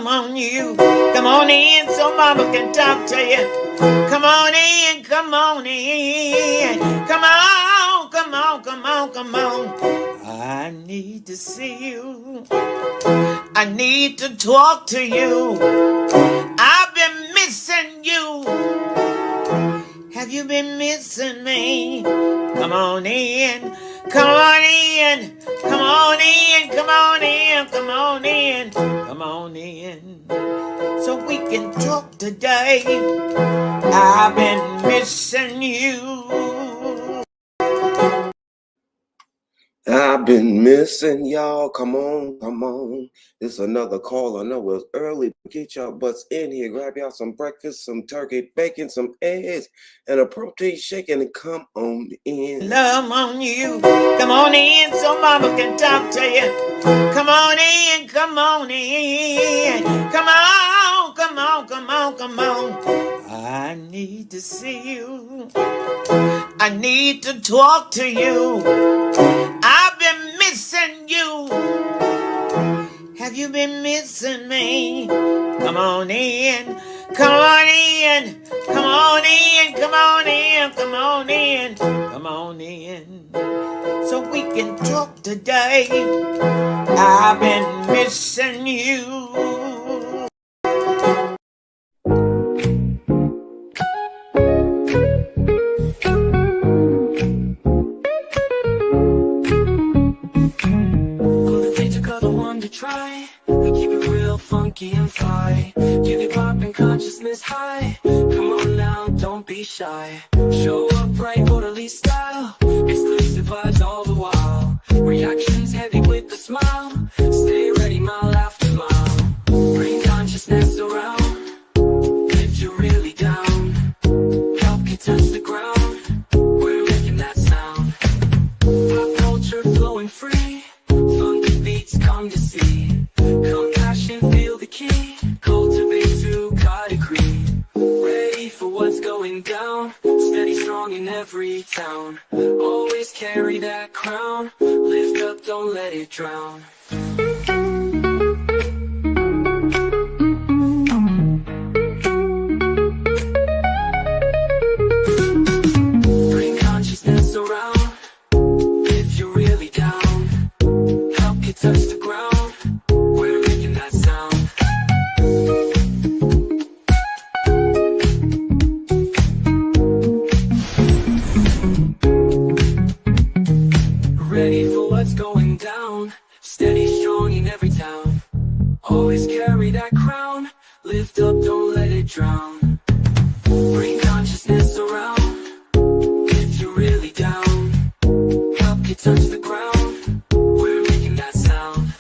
love on you. Come on in so mama can talk to you. Come on in, come on in. Come on, come on, come on, come on. I need to see you. I need to talk to you. I've been missing you. Have you been missing me? Come on in, come on in, come on in, come on in, come on in, come on in. So we can talk today. I've been missing you. I've been missing y'all. Come on, come on. This is another call. I know it's early. Get y'all butts in here. Grab y'all some breakfast, some turkey bacon, some eggs, and a protein shake, and come on in. Love on you. Come on in so mama can talk to you. Come on in, come on in. Come on, come on, come on, come on. I need to see you. I need to talk to you. I've been missing you. Have you been missing me? Come on in, come on in, come on in, come on in, come on in, come on in. So we can talk today. I've been missing you. Try, we keep it real funky and fly. Give it pop and consciousness high. Come on now, don't be shy. Show up right, orderly style. Exclusive vibes all the while. Reactions heavy with a smile. Stay ready, mile after mile. Bring consciousness around. If you're really down, help you touch the ground. We're making that sound. Pop culture flowing free. Thunder beats come to see. Compassion, feel the key. Cultivate to God agree. Ready for what's going down. Steady, strong in every town. Always carry that crown. Lift up, don't let it drown. Bring consciousness around. If you're really down, help you touch the ground. We're making that sound. Ready for what's going down. Steady, strong in every town. Always carry that crown. Lift up, don't let it drown. Bring consciousness around. If you're really down, help you touch the ground. We're making that sound.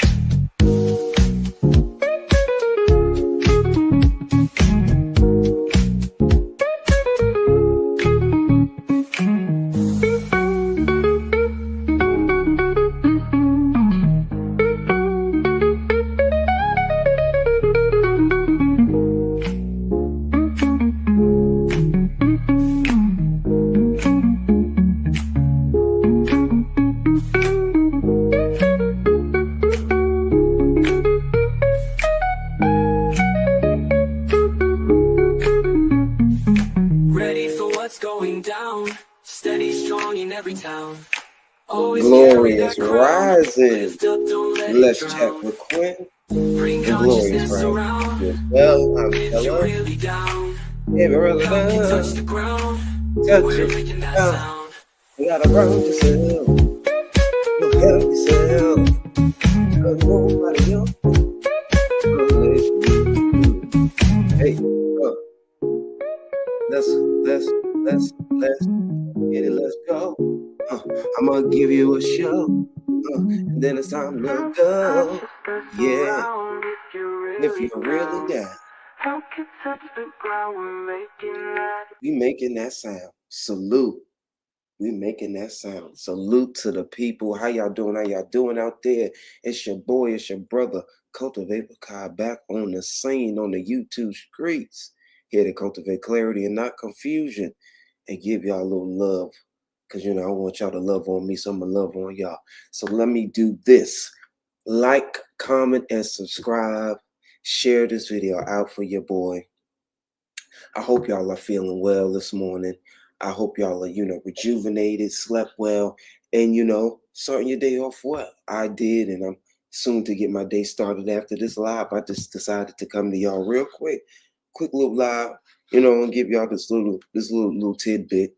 Glorious rising. Let's chat with Quinn. And glorious rising. Well, I'm hello. Yeah, really down. Touch the ground. Touch it down. You gotta run yourself. You help yourself. Cause nobody else. Hey, let's get it. Let's go. I'm gonna give you a show, and then it's time to go. Yeah, if you're really down, we making that sound. Salute. We making that sound. Salute to the people. How y'all doing? How y'all doing out there? It's your boy, it's your brother, Cultivate Kai, back on the scene on the YouTube streets. Here to cultivate clarity and not confusion and give y'all a little love. Because, you know, I want y'all to love on me, so I'm going to love on y'all. So let me do this. Like, comment, and subscribe. Share this video out for your boy. I hope y'all are feeling well this morning. I hope y'all are, rejuvenated, slept well, and, starting your day off well. I did, and I'm soon to get my day started after this live. I just decided to come to y'all real quick little live, and give y'all this little tidbit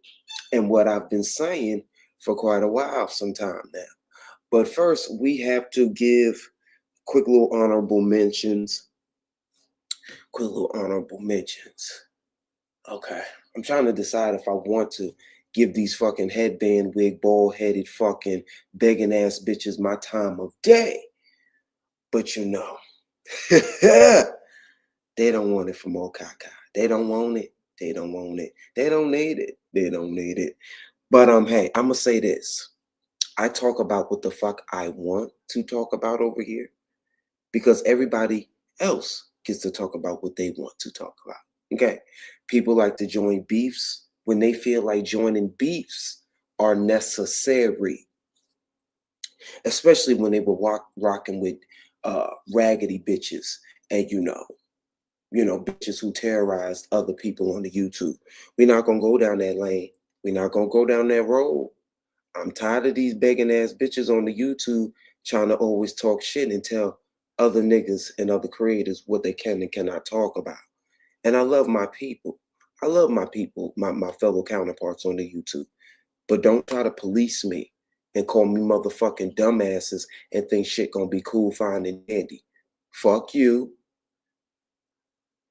and what I've been saying for quite a while sometime now. But first, we have to give quick little honorable mentions. Okay, I'm trying to decide if I want to give these fucking headband wig, bald-headed fucking begging ass bitches my time of day. But they don't want it from Okaka. They don't want it. They don't want it. They don't need it. They don't need it. But hey, I'm gonna say this. I talk about what the fuck I want to talk about over here because everybody else gets to talk about what they want to talk about. Okay, people like to join beefs when they feel like joining beefs are necessary, especially when they were rocking with raggedy bitches and bitches who terrorized other people on the YouTube. We're not gonna go down that lane. We're not gonna go down that road. I'm tired of these begging ass bitches on the YouTube trying to always talk shit and tell other niggas and other creators what they can and cannot talk about. And I love my people. I love my people, my fellow counterparts on the YouTube. But don't try to police me and call me motherfucking dumbasses and think shit gonna be cool, fine, and dandy. Fuck you.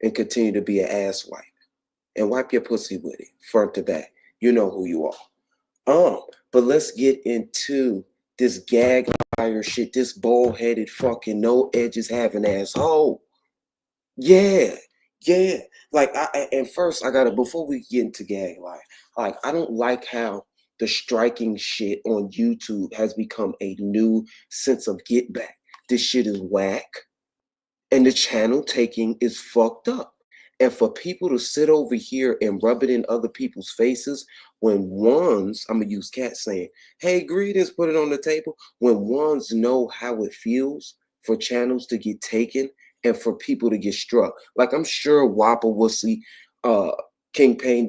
And continue to be an ass wipe. And wipe your pussy with it, front to back. You know who you are. But let's get into this GAGLIAR shit, this bald-headed fucking no edges having asshole. Yeah. Like, before we get into GAGLIAR, like, I don't like how the striking shit on YouTube has become a new sense of get back. This shit is whack. And the channel taking is fucked up. And for people to sit over here and rub it in other people's faces when ones, I'm going to use Cat saying, hey, greetings, put it on the table. When ones know how it feels for channels to get taken and for people to get struck. Like, I'm sure Whopper Wussy, King Payne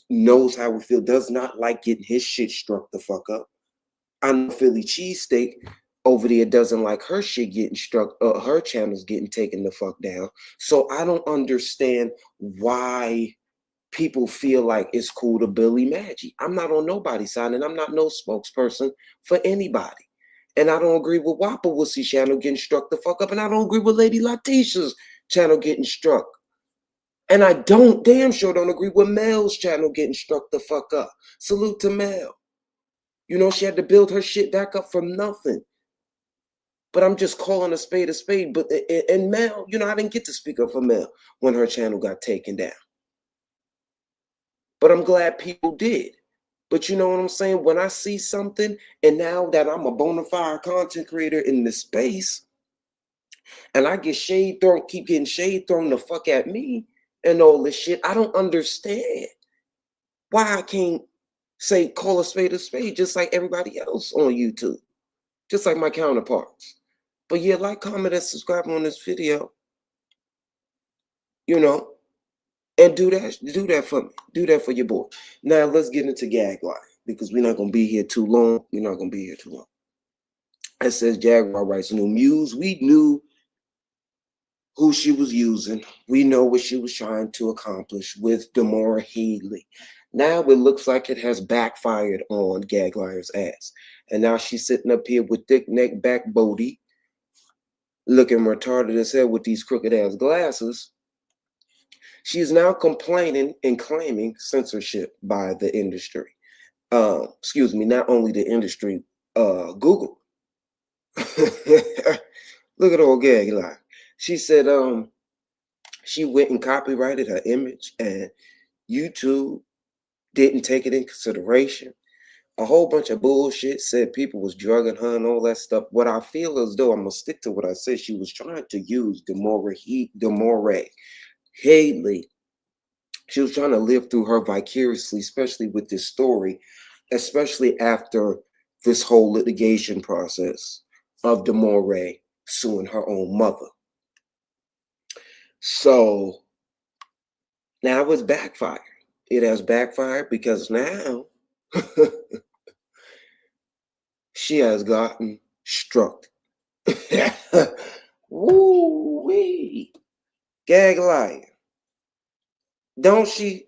knows how it feels, does not like getting his shit struck the fuck up. I know Philly Cheesesteak over there doesn't like her shit getting struck, her channel's getting taken the fuck down. So I don't understand why people feel like it's cool to bully Maggie. I'm not on nobody's side, and I'm not no spokesperson for anybody. And I don't agree with Whopper Wussy's channel getting struck the fuck up, and I don't agree with Lady Latisha's channel getting struck. And I damn sure don't agree with Mel's channel getting struck the fuck up. Salute to Mel. She had to build her shit back up from nothing. But I'm just calling a spade a spade. But and Mel, I didn't get to speak up for Mel when her channel got taken down. But I'm glad people did. But you know what I'm saying? When I see something, and now that I'm a bona fide content creator in this space, and I get keep getting shade thrown the fuck at me and all this shit, I don't understand why I can't call a spade just like everybody else on YouTube. Just like my counterparts. But yeah, like, comment, and subscribe on this video. And do that for me. Do that for your boy. Now let's get into GAGLIAR because we're not gonna be here too long. It says Jaguar writes new MUSE. We knew who she was using. We know what she was trying to accomplish with Demoree Hadley. Now it looks like it has backfired on GAGLIAR's ass. And now she's sitting up here with thick neck back Bodie, looking retarded as hell with these crooked ass glasses. She is now complaining and claiming censorship by the industry. Excuse me, not only the industry, Google. Look at old GAGLIAR. She said she went and copyrighted her image and YouTube didn't take it in consideration. A whole bunch of bullshit, said people was drugging her and all that stuff. What I feel as though, I'm going to stick to what I said, she was trying to use Demoree Hadley. She was trying to live through her vicariously, especially with this story, especially after this whole litigation process of Demoree suing her own mother. So now it's backfired. It has backfired because now she has gotten struck. Woo-wee. GAGLIAR. Don't she,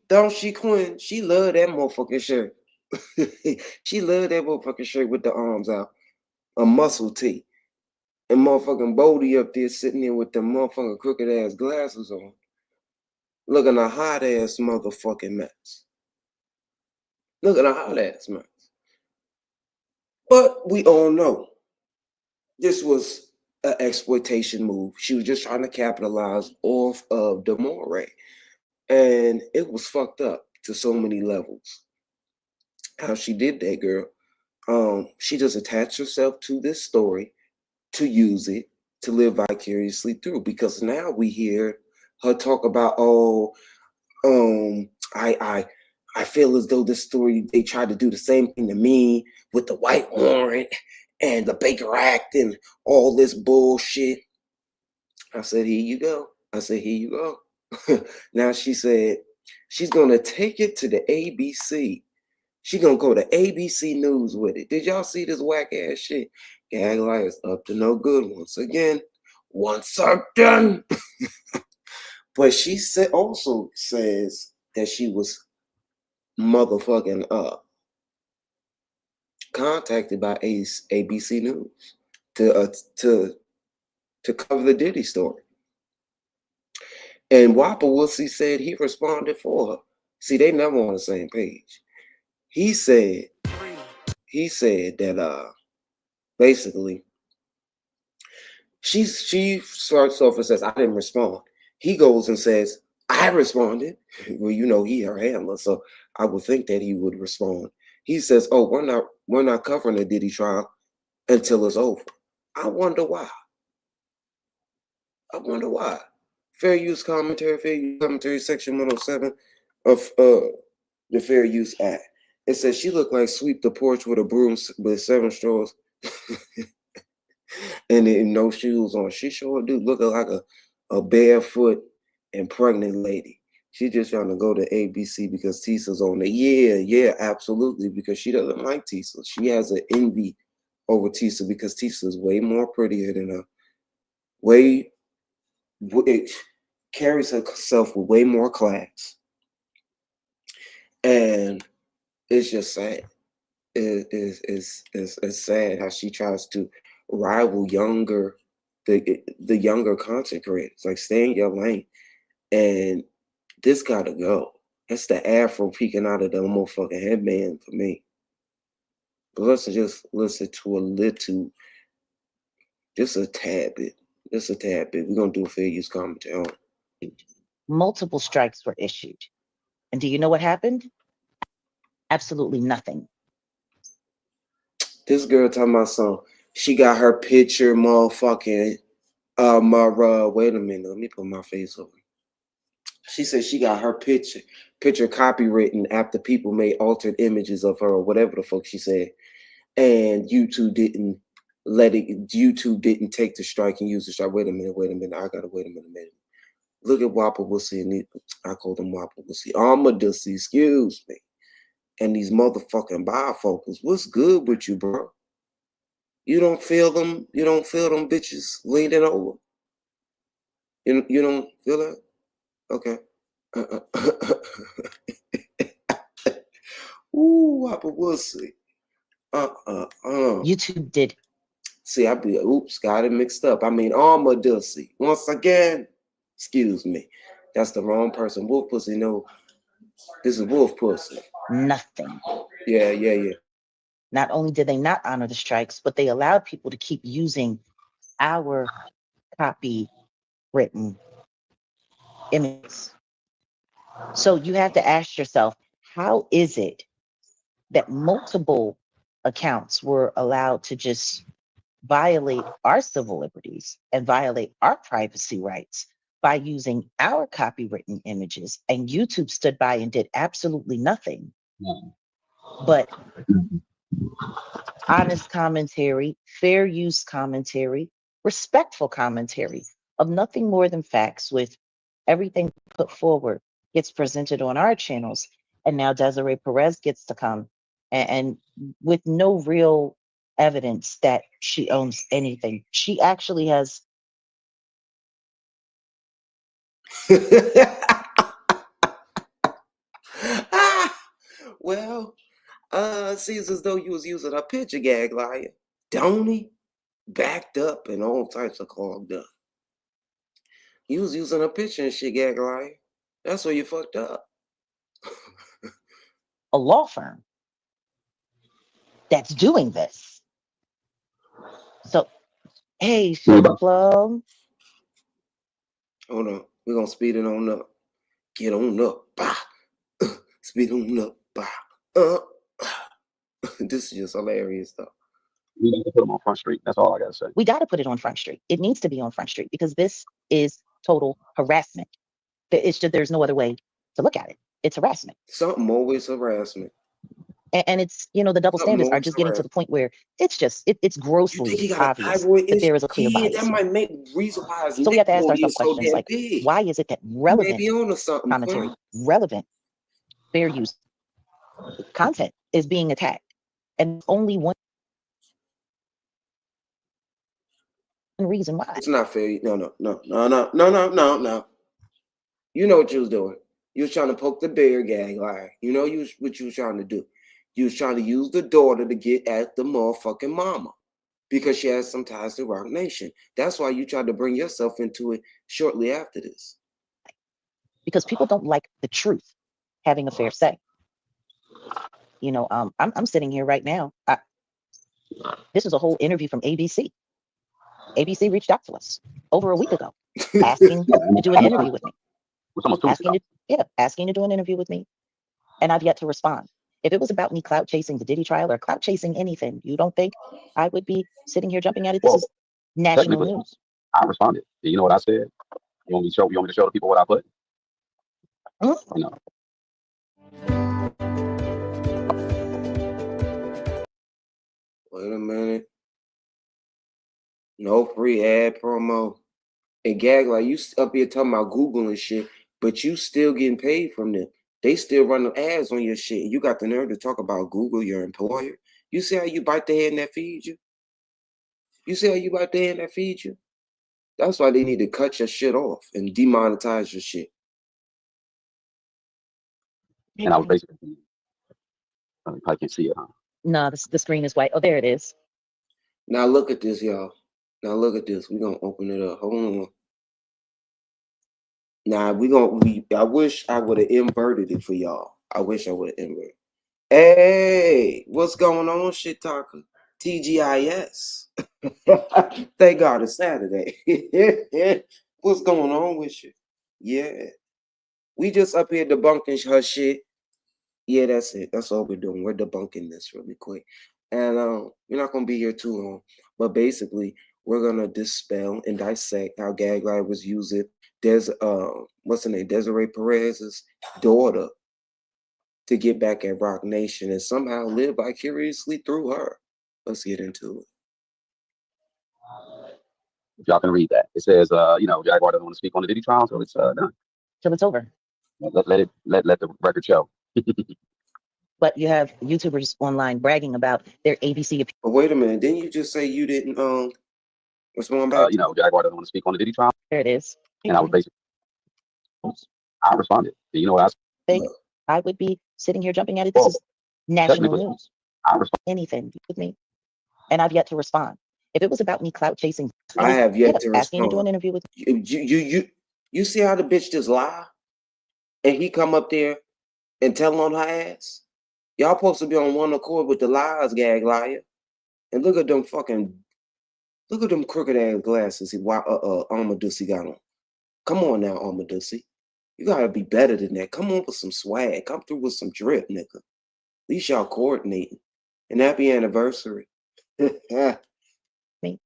Quinn? She love that motherfucking shirt. She love that motherfucking shirt with the arms out. A muscle tee. And motherfucking Bodie up there sitting there with the motherfucking crooked ass glasses on. Looking a hot ass motherfucking mess. Looking a hot ass mess. But we all know this was an exploitation move. She was just trying to capitalize off of Demoree. And it was fucked up to so many levels. How she did that, girl. She just attached herself to this story to use it to live vicariously through. Because now we hear her talk about, I feel as though this story, they tried to do the same thing to me with the white warrant and the Baker Act and all this bullshit. I said, here you go. I said, here you go. Now she said she's going to take it to the ABC. She's going to go to ABC News with it. Did y'all see this whack ass shit? GAGLIAR is up to no good once again. But she also says that she was motherfucking contacted by ABC News to cover the Diddy story. And Whopper Wussy said he responded for her. See, they never on the same page. He said that basically she starts off and says, I didn't respond. He goes and says, I responded. Well, you know, he her handler, so I would think that he would respond. He says, oh, we're not covering the Diddy trial until it's over. I wonder why. Fair use commentary, section 107 of the Fair Use Act. It says she looked like sweep the porch with a broom with 7 straws and then no shoes on. She sure do look like a barefoot and pregnant lady. She's just trying to go to ABC because Tissa's on it. Yeah, absolutely, because she doesn't like Tissa. She has an envy over Tissa because Tissa's way more prettier than her. It carries herself with way more class. And it's just sad. It's sad how she tries to rival the younger content creators. Like, stay in your lane. And this gotta go. That's the afro peeking out of the motherfucking headband for me. But let's just listen to a little, just a tad bit. We're gonna do a fair use commentary on it. Multiple strikes were issued. And do you know what happened? Absolutely nothing. This girl talking about something. She got her picture motherfucking wait a minute, let me put my face over. She said she got her picture copywritten after people made altered images of her or whatever the fuck she said. And YouTube didn't take the strike and use the strike. Wait a minute. I gotta wait a minute. Look at Whopper Wussy and I call them Whopper Wussy. Armadussy, excuse me. And these motherfucking bifocals. What's good with you, bro? You don't feel them bitches leaning over. You don't feel that? Okay. Ooh, Whopper Wussy. YouTube did. See, got it mixed up. I mean, Armadussy. Once again, excuse me. That's the wrong person. Wolf Pussy, no. This is Wolf Pussy. Nothing. Yeah. Not only did they not honor the strikes, but they allowed people to keep using our copywritten images. So you have to ask yourself, how is it that multiple accounts were allowed to just violate our civil liberties and violate our privacy rights by using our copywritten images, and YouTube stood by and did absolutely nothing but honest commentary, fair use commentary, respectful commentary of nothing more than facts with everything put forward gets presented on our channels, and now Desiree Perez gets to come and with no real evidence that she owns anything. She actually has. Well, seems as though you was using a picture, GAGLIAR. Don't he? Backed up and all types of clogged up. You was using a picture and shit, GAGLIAR. That's where you fucked up. A law firm that's doing this. So, hey, Sugar Plum. Hold on. We're going to speed it on up. Get on up. Bah. Speed on up. Bah. This is just hilarious, though. We need to put them on Front Street. That's all I got to say. We got to put it on Front Street. It needs to be on Front Street because this is total harassment. It's just, there's no other way to look at it. It's harassment. Something always harassment. And it's, you know, the double standards are just getting to the point where it's just, it's grossly obvious that there is a clear bias. That might make reason why. So we have to ask ourselves questions like, why is it that relevant commentary, relevant fair use content is being attacked? And only one reason why. It's not fair. No. You know what you was doing. You was trying to poke the bear, GAGLIAR. You know what you was trying to do. You was trying to use the daughter to get at the motherfucking mama because she has some ties to Roc Nation. That's why you tried to bring yourself into it shortly after this. Because people don't like the truth having a fair say. You know, I'm sitting here right now. This is a whole interview from ABC. ABC reached out to us over a week ago, asking to do an interview with me. Asking to do an interview with me, and I've yet to respond. If it was about me clout chasing the Diddy trial or clout chasing anything, you don't think I would be sitting here jumping at it? This is national news. I responded. You know what I said? You want me to show the people what I put? You know. Wait a minute. No free ad promo. And GAGLIAR, you up here talking about Google and shit, but you still getting paid from them. They still running ads on your shit. You got the nerve to talk about Google, your employer. You see how you bite the hand that feeds you? You see how you bite the hand that feeds you? That's why they need to cut your shit off and demonetize your shit. And I was basically, I probably can't see it, huh? No, the screen is white. Oh, there it is. Now look at this, y'all. Now look at this. We're gonna open it up. Hold on. Now I wish I would have inverted it for y'all. I wish I would have inverted. Hey, what's going on, shit talker? TGIS. Thank God it's Saturday. What's going on with you? Yeah. We just up here debunking her shit. Yeah, that's it. That's all we're doing. We're debunking this really quick. And we're not gonna be here too long. But basically, we're gonna dispel and dissect how GAGLIAR was using what's her name? Desiree Perez's daughter to get back at Roc Nation and somehow live vicariously through her. Let's get into it. If y'all can read that. It says, you know, Jaguar doesn't want to speak on the Diddy trial until it's done. Till it's over. Let the record show. But you have YouTubers online bragging about their ABC. But wait a minute, didn't you just say you didn't what's going back? You know, Jaguar doesn't want to speak on the Diddy trial. There it is. And I was basically, I responded. You know what I said? I would be sitting here jumping at it. This is national news. I respond. Anything with me, and I've yet to respond. If it was about me clout chasing, I have yet to asking respond. to do an interview with you see how the bitch just lie, and he come up there and tell on her ass. Y'all supposed to be on one accord with the lies, GAGLIAR. And look at them crooked ass glasses Amadusi got on. Come on now, Amadusi. You gotta be better than that. Come on with some swag. Come through with some drip, nigga. At least y'all coordinating. And happy anniversary. me,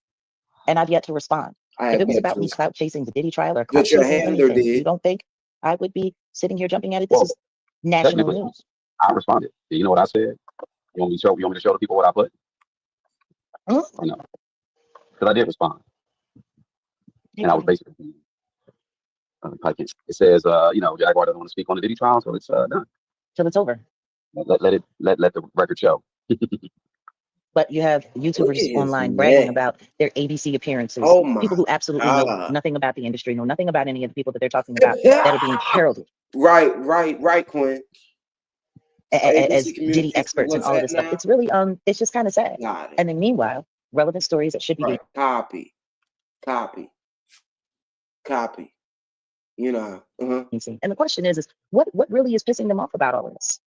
and I've yet to respond. If it was about me clout chasing the Diddy trial or clout chasing anything, you don't think I would be sitting here jumping at it? This is national news. I responded. You know what I said? You want me to show the people what I put? You know, because I did respond. And I was basically, It says, Jaguar doesn't want to speak on the Diddy trial, so it's done. Till it's over. Let the record show. But you have YouTubers online bragging about their ABC appearances. Oh my people who absolutely know God. nothing about the industry, know nothing about any of the people that they're talking about that are being heralded Right, Quinn. as Diddy experts and all of this stuff. It's really it's just kind of sad. And then meanwhile, relevant stories that should be copy. You know. And the question is what really is pissing them off about all of this?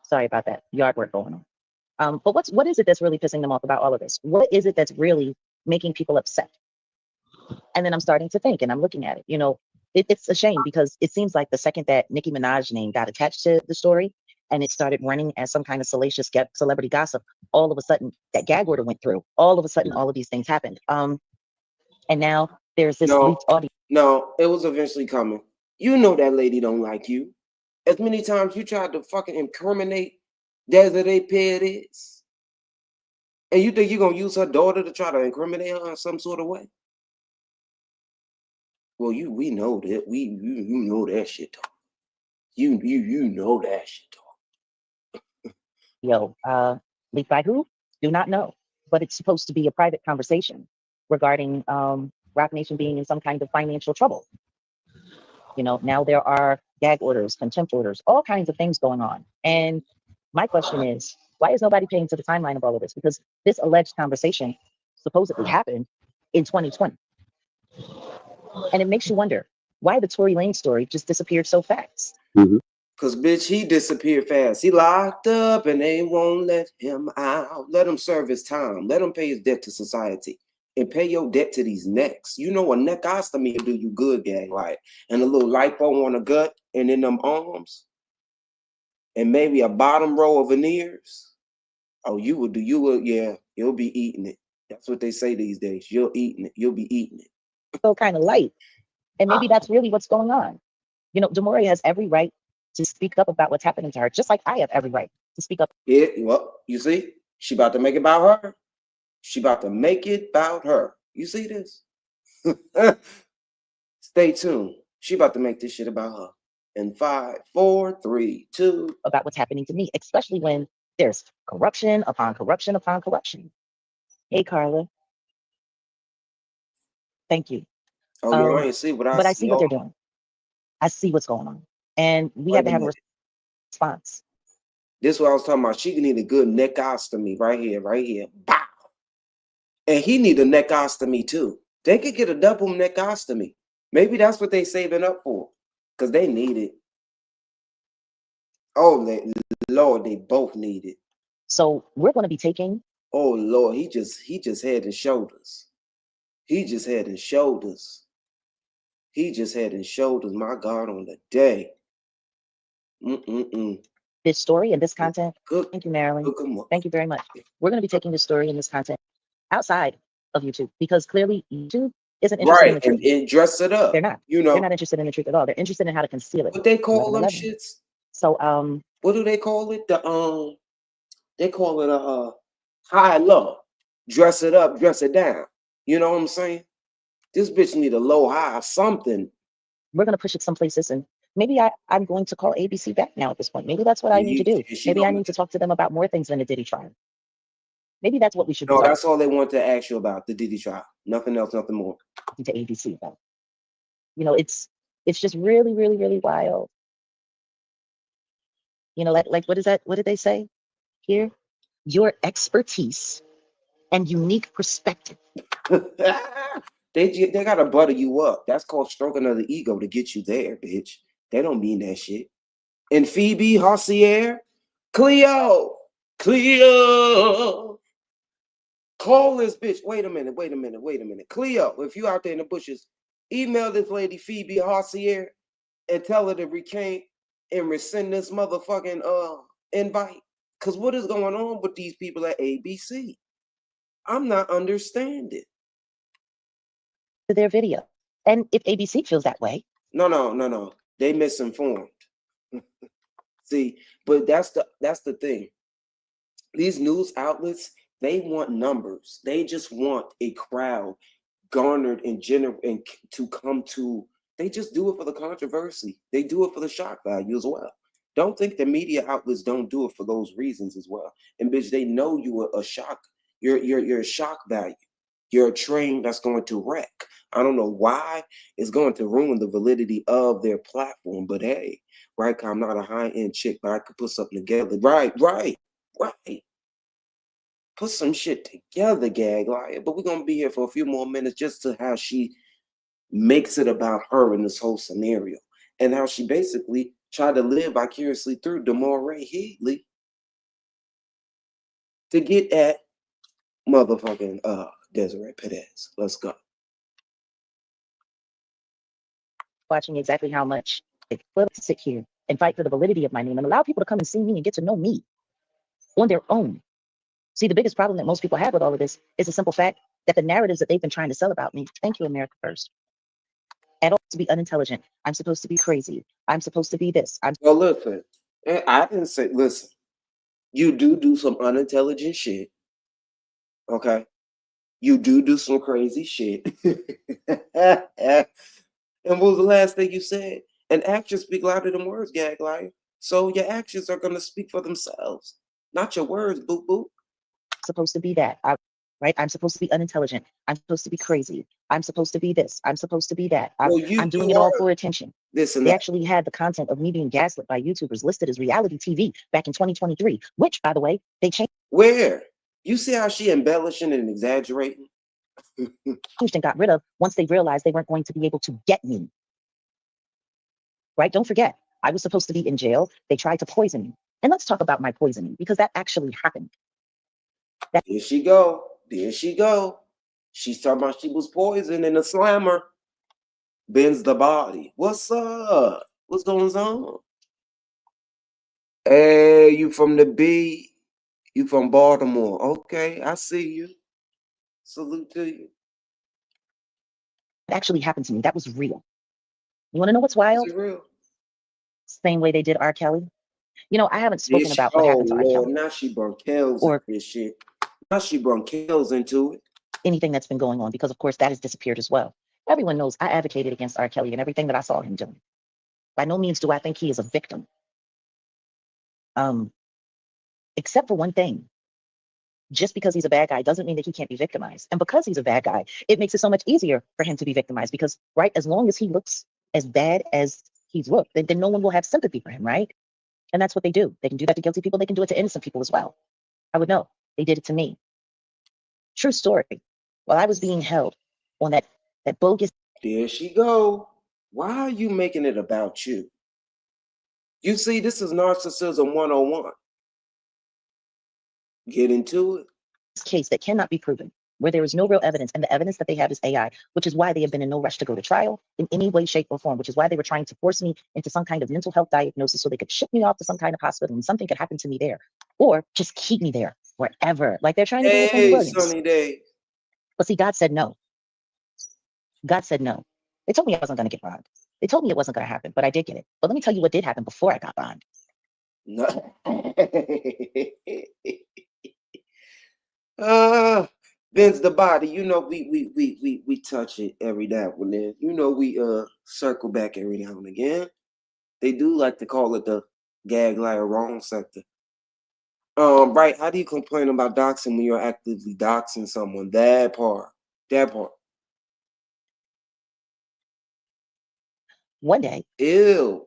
Sorry about that yard work going on. But what is it that's really pissing them off about all of this? What is it that's really making people upset? And then I'm starting to think, and I'm looking at it. You know, it's a shame because it seems like the second that Nicki Minaj's name got attached to the story and it started running as some kind of salacious celebrity gossip, all of a sudden that gag order went through. All of a sudden, all of these things happened. And now there's this leaked audio. No, it was eventually coming. You know that lady don't like you. As many times you tried to fucking incriminate Desiree Perez, and you think you're gonna use her daughter to try to incriminate her in some sort of way? Well, we know that you know that shit talk. You know that shit talk. Leaked by who? Do not know. But it's supposed to be a private conversation regarding Roc Nation being in some kind of financial trouble. You know, now there are gag orders, contempt orders, all kinds of things going on. And my question is, why is nobody paying to the timeline of all of this? Because this alleged conversation supposedly happened in 2020. And it makes you wonder why the Tory Lanez story just disappeared so fast. Because, bitch, he disappeared fast. He locked up and they won't let him out. Let him serve his time. Let him pay his debt to society. And pay your debt to these necks. You know, a neckostomy will do you good, gang. Like, and a little lipo on the gut and in them arms. And maybe a bottom row of veneers. Oh, you'll be eating it. That's what they say these days. You'll be eating it. So kind of light. And maybe that's really what's going on. You know, Demoree has every right to speak up about what's happening to her, just like I have every right to speak up. Yeah, well, you see, she about to make it about her. She about to make it about her. You see this? Stay tuned. She about to make this shit about her. In 5, 4, 3, 2. About what's happening to me, especially when there's corruption upon corruption upon corruption. Hey, Carla. Thank you. Oh, I ain't see what I see. But I see what they're doing. I see what's going on. And we have to have a response. This is what I was talking about. She need a good neckostomy right here. Bow. And he need a neckostomy too. They could get a double neckostomy. Maybe that's what they saving up for. Because they need it. Oh, Lord, they both need it. So we're going to be taking. Oh, Lord, he just head and shoulders. He just head and shoulders. My God, on the day. This story and this content. Thank you, Marilyn. Thank you very much. We're going to be taking this story and this content outside of YouTube because clearly YouTube isn't interested in the truth. And dress it up. They're not. They're not interested in the truth at all. They're interested in how to conceal it. What they call them shits? So what do they call it? They call it a high low. Dress it up, dress it down. You know what I'm saying? This bitch need a low high something. We're gonna push it some places, and maybe I'm going to call ABC back now at this point. Maybe that's what I need to do. Maybe I need to talk to them about more things than the Diddy trial. Maybe that's what we should do. No, that's all they want to ask you about, the Diddy trial. Nothing else, nothing more. To ABC about. You know, it's just really, really, really wild. You know, like what is that? What did they say here? Your expertise and unique perspective. They gotta butter you up. That's called stroking of the ego to get you there, bitch. They don't mean that shit. And Phoebe Hossier, Cleo, call this bitch. Wait a minute. Cleo, if you out there in the bushes, email this lady Phoebe Hossier and tell her to recant and rescind this motherfucking invite. Cause what is going on with these people at ABC? I'm not understanding. Their video. And if ABC feels that way. No. They misinformed. See, but that's the thing. These news outlets, they want numbers. They just want a crowd garnered and to come to They just do it for the controversy. They do it for the shock value as well. Don't think the media outlets don't do it for those reasons as well. And bitch, they know you are a shock. You're a shock value. You're a train that's going to wreck. I don't know why it's going to ruin the validity of their platform, but hey, right? I'm not a high-end chick, but I could put something together. Right. Put some shit together, GAGLIAR. But we're gonna be here for a few more minutes just to how she makes it about her in this whole scenario, and how she basically tried to live vicariously through Demoree Hadley to get at motherfucking Desiree Perez. Let's go. Watching exactly how much it's to sit here and fight for the validity of my name and allow people to come and see me and get to know me on their own. See, the biggest problem that most people have with all of this is the simple fact that the narratives that they've been trying to sell about me, thank you, America First, and all to be unintelligent. I'm supposed to be crazy. I'm supposed to be this. Well, listen, I didn't say, listen, you do some unintelligent shit, okay? You do some crazy shit. And what was the last thing you said? And actions speak louder than words, GAGLIAR. So your actions are going to speak for themselves, not your words, boop, boop. Supposed to be that, right? I'm supposed to be unintelligent. I'm supposed to be crazy. I'm supposed to be this. I'm supposed to be that. I'm doing it all for attention. They actually had the content of me being gaslit by YouTubers listed as reality TV back in 2023, which, by the way, they changed. Where? You see how she embellishing and exaggerating? And got rid of once they realized they weren't going to be able to get me. Right? Don't forget, I was supposed to be in jail. They tried to poison me. And let's talk about my poisoning, because that actually happened. There she go. There she go. She's talking about she was poisoned in a slammer. Bends the body. What's up? What's going on? Hey, you from the B? You from Baltimore? Okay, I see you. Salute to you. It actually happened to me. That was real. You want to know what's wild? Is it real? Same way they did R. Kelly. You know, I haven't spoken about what happened to R. Kelly. Now she brought Kells or this shit. Now she brought Kells into it. Anything that's been going on, because of course that has disappeared as well. Everyone knows I advocated against R. Kelly and everything that I saw him doing. By no means do I think he is a victim. Except for one thing. Just because he's a bad guy doesn't mean that he can't be victimized. And because he's a bad guy, it makes it so much easier for him to be victimized because, right, as long as he looks as bad as he's looked, then no one will have sympathy for him, right? And that's what they do. They can do that to guilty people. They can do it to innocent people as well. I would know. They did it to me. True story. While I was being held on that bogus. There she go. Why are you making it about you? You see, this is narcissism 101. Get into it. Case that cannot be proven, where there is no real evidence, and the evidence that they have is AI, which is why they have been in no rush to go to trial in any way, shape, or form, which is why they were trying to force me into some kind of mental health diagnosis so they could ship me off to some kind of hospital and something could happen to me there, or just keep me there wherever, like they're trying to do with Tony Williams. Sunny day. But see, God said no. God said no. They told me I wasn't going to get bond. They told me it wasn't going to happen, but I did get it. But let me tell you what did happen before I got bond. No. Bends the body. You know, we touch it every now and then. You know, we circle back every now and again. They do like to call it the GAGLIAR wrong sector. Right. How do you complain about doxing when you're actively doxing someone? That part. One day. Ew.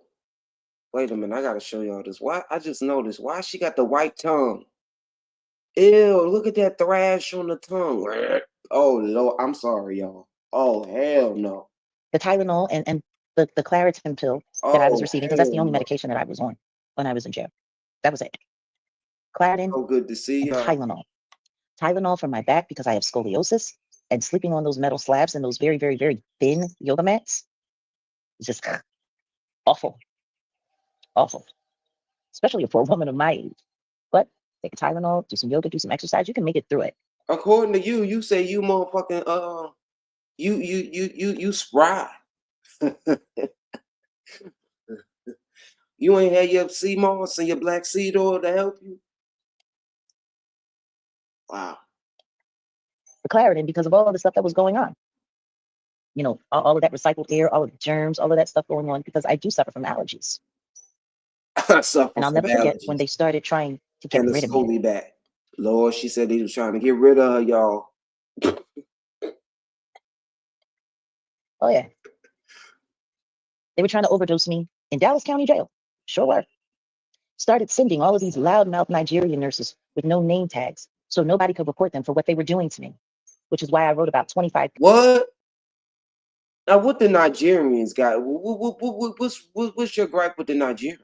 Wait a minute. I gotta show y'all this. Why? I just noticed. Why she got the white tongue? Ew. Look at that thrash on the tongue. Oh Lord. I'm sorry, y'all. Oh hell no. The Tylenol and the Claritin pill that I was receiving, because that's the only medication that I was on when I was in jail. That was it. Claritin. Oh, good to see you. Tylenol. Tylenol for my back because I have scoliosis, and sleeping on those metal slabs and those very, very, very thin yoga mats is just awful. Awful. Especially for a woman of my age. But take a Tylenol, do some yoga, do some exercise, you can make it through it. According to you, you say you motherfucking you spry. You ain't had your sea moss and your black seed oil to help you? Wow. The Claritin because of all the stuff that was going on. you know, all of that recycled air, all of the germs, all of that stuff going on, because I do suffer from allergies. I suffer And I'll from never forget when allergies. they started trying to get And rid it's of me. totally bad. Lord, she said they was trying to get rid of her, y'all. Oh yeah. They were trying to overdose me in Dallas County Jail. Sure were. Started sending all of these loudmouth Nigerian nurses with no name tags, so nobody could report them for what they were doing to me, which is why I wrote about 25 What? Now, what the Nigerians got? What's your gripe with the Nigerians?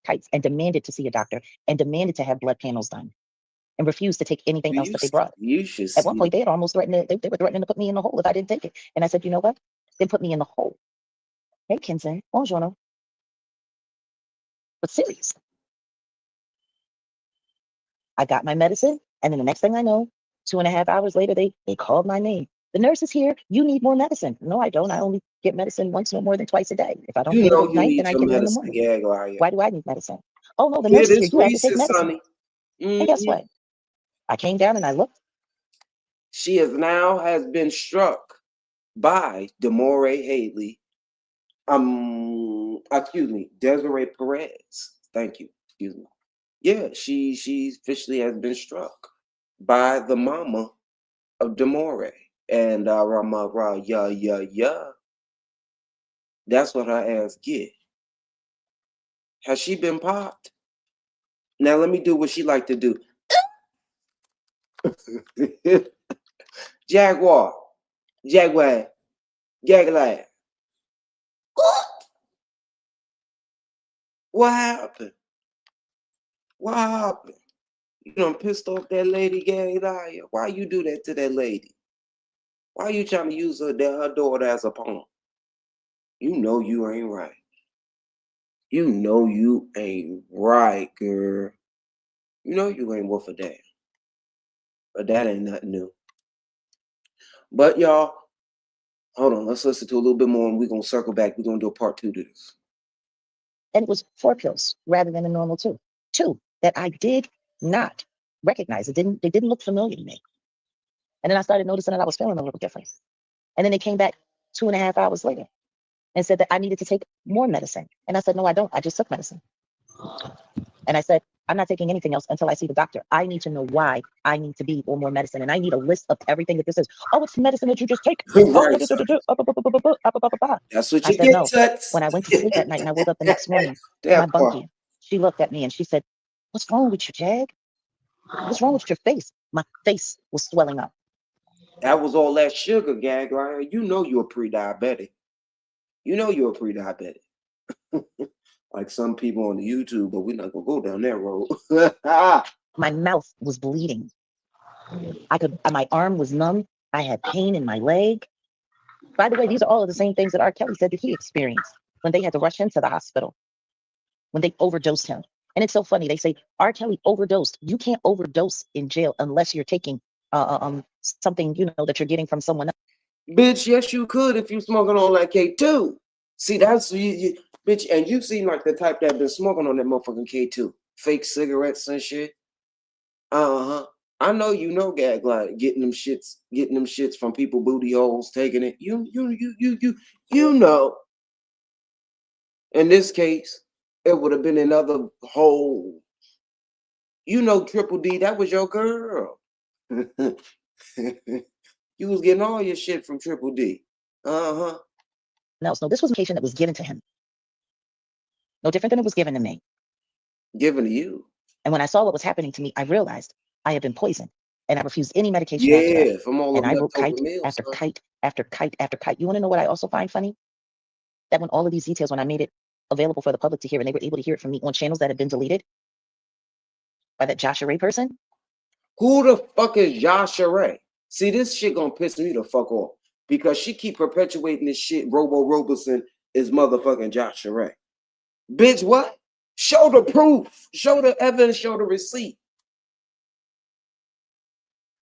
kites and demanded to see a doctor and demanded to have blood panels done and refused to take anything else that they brought. You should At one see. point, they had almost threatened they were threatening to put me in the hole if I didn't take it. And I said, you know what? Then put me in the hole. Hey, Kenson, buongiorno. But seriously, I got my medicine, and then the next thing I know, 2.5 hours later, they called my name. The nurse is here. You need more medicine. No, I don't. I only get medicine once, no more than twice a day. If I don't You get it know at you night, need then I your get it in the medicine, morning. Jaguar. Why do I need medicine? Oh no, the Yeah, nurse is here. this You have to take Reese's, medicine. honey. And guess what? I came down and I looked. She has been struck by Demoree Hadley. Excuse me, Desiree Perez. Thank you. Excuse me. Yeah, she officially has been struck by the mama of Demoree. And that's what her ass get. Has she been popped? Now let me do what she like to do. Jaguar. Jaguar. GAGLIAR. What happened? What happened? You done pissed off that lady, GAGLIAR. Why you do that to that lady? Why you trying to use her daughter as a pawn? You know you ain't right. You know you ain't right, girl. You know you ain't worth a damn. But that ain't nothing new. But y'all, hold on. Let's listen to a little bit more and we're going to circle back. We're going to do a part 2 to this. And it was 4 pills rather than a normal 2. 2 that I did not recognize. They didn't look familiar to me. And then I started noticing that I was feeling a little different. And then they came back 2.5 hours later and said that I needed to take more medicine. And I said, no, I don't. I just took medicine. And I said, I'm not taking anything else until I see the doctor. I need to know why I need to be on more medicine. And I need a list of everything that this is. Oh, it's the medicine that you just take. Right, That's that's what I you said, get, no. Tuts. When I went to sleep that night and I woke up the next morning, my That part. bunkie, she looked at me and she said, what's wrong with you, Jag? What's wrong with your face? My face was swelling up. That was all that sugar, GAGLIAR. You know you're pre-diabetic. You know you're a pre-diabetic. Like some people on the YouTube, but we're not gonna go down that road. My mouth was bleeding. My arm was numb. I had pain in my leg. By the way, these are all of the same things that R. Kelly said that he experienced when they had to rush him to the hospital, when they overdosed him. And it's so funny. They say R. Kelly overdosed. You can't overdose in jail unless you're taking something, you know, that you're getting from someone else. Bitch, yes, you could if you smoking on like K2. See, that's you, bitch, and you seem like the type that been smoking on that motherfucking K2. Fake cigarettes and shit. Uh-huh. I know you know GAGLIAR getting them shits from people booty holes, taking it. You know. In this case, it would have been another hole. You know, Triple D, that was your girl. You was getting all your shit from Triple D. Uh-huh. No, this was medication that was given to him. No different than it was given to me. Given to you. And when I saw what was happening to me, I realized I had been poisoned. And I refused any medication after that. From all and the I wrote leftover kite meals, after kite after kite after kite. You want to know what I also find funny? That when all of these details, when I made it available for the public to hear, and they were able to hear it from me on channels that had been deleted by that Joshua Ray person. Who the fuck is Joshua Ray? See, this shit gonna piss me the fuck off because she keep perpetuating this shit. Robo Roberson is motherfucking Joshua Ray. Bitch, what? Show the proof. Show the evidence. Show the receipt.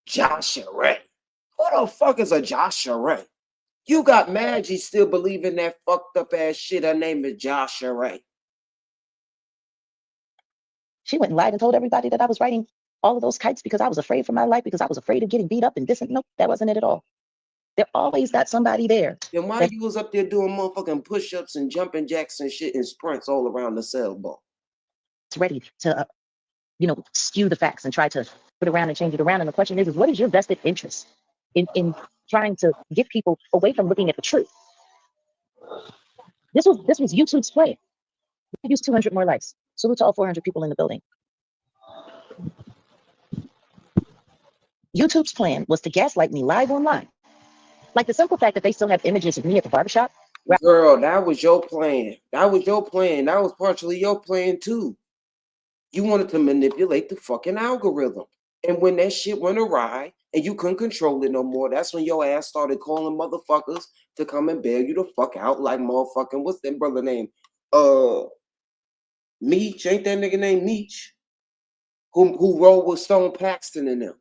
Joshua Ray. Who the fuck is a Joshua Ray? You got Maggie still believing that fucked up ass shit. Her name is Joshua Ray. She went and lied and told everybody that I was writing all of those kites because I was afraid for my life, because I was afraid of getting beat up and this and nope, that wasn't it at all. They're always got somebody there. Then why you was up there doing motherfucking push-ups and jumping jacks and shit and sprints all around the cell ball? It's ready to, skew the facts and try to put around and change it around. And the question is what is your vested interest in trying to get people away from looking at the truth? This was YouTube's plan. We could use 200 more likes. Salute to all 400 people in the building. YouTube's plan was to gaslight me live online. Like the simple fact that they still have images of me at the barbershop. Girl, that was your plan. That was your plan. That was partially your plan too. You wanted to manipulate the fucking algorithm. And when that shit went awry and you couldn't control it no more, that's when your ass started calling motherfuckers to come and bail you the fuck out like motherfucking, what's that brother name? Meech, ain't that nigga named Meech? Who rolled with Stone Paxton and them.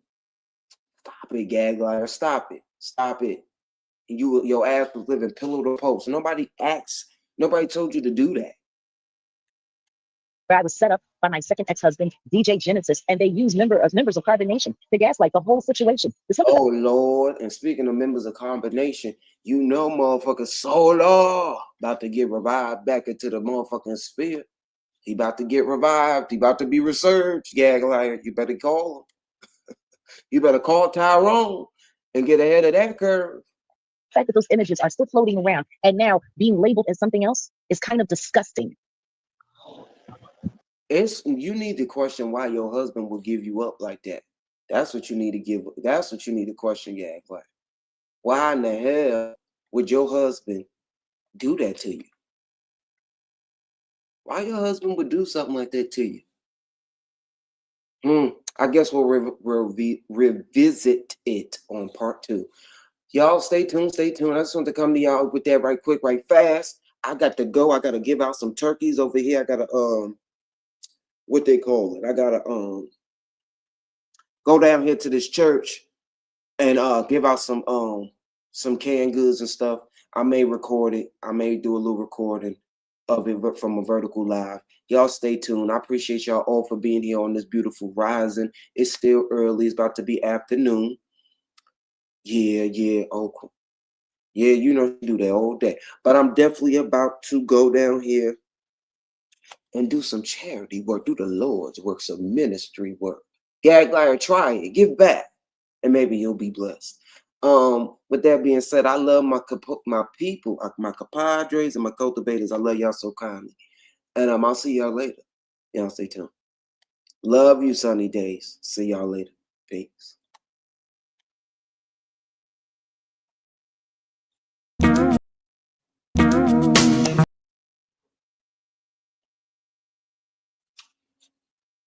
Stop it, GAGLIAR. Stop it. Stop it. And your ass was living pillow to post. Nobody told you to do that. I was set up by my second ex-husband, DJ Genesis, and they used members of Carbon Nation to gaslight the whole situation. Oh Lord! And speaking of members of Combination, you know, motherfucker Solar about to get revived back into the motherfucking sphere. He about to get revived. He about to be resurged. GAGLIAR, you better call him. You better call Tyrone and get ahead of that curve. The fact that those images are still floating around and now being labeled as something else is kind of disgusting. You need to question why your husband will give you up like that. That's what you need to question, GAGLIAR. Why in the hell would your husband do that to you? Why your husband would do something like that to you? I guess we'll revisit it on part 2. Y'all stay tuned. I just want to come to y'all with that right quick, right fast. I got to go. I got to give out some turkeys over here. I got to, what they call it? I got to go down here to this church and give out some canned goods and stuff. I may record it. I may do a little recording of it from a vertical live. Y'all stay tuned. I appreciate y'all all for being here on this beautiful rising. It's still early. It's about to be afternoon. Yeah. Okay. Yeah, you know, do that all day. But I'm definitely about to go down here and do some charity work, do the Lord's work, some ministry work. GAGLIAR, try it, give back, and maybe you'll be blessed. With that being said, I love my people, my compadres and my cultivators. I love y'all so kindly. And I'll see y'all later. Y'all stay tuned. Love you, sunny days. See y'all later. Peace.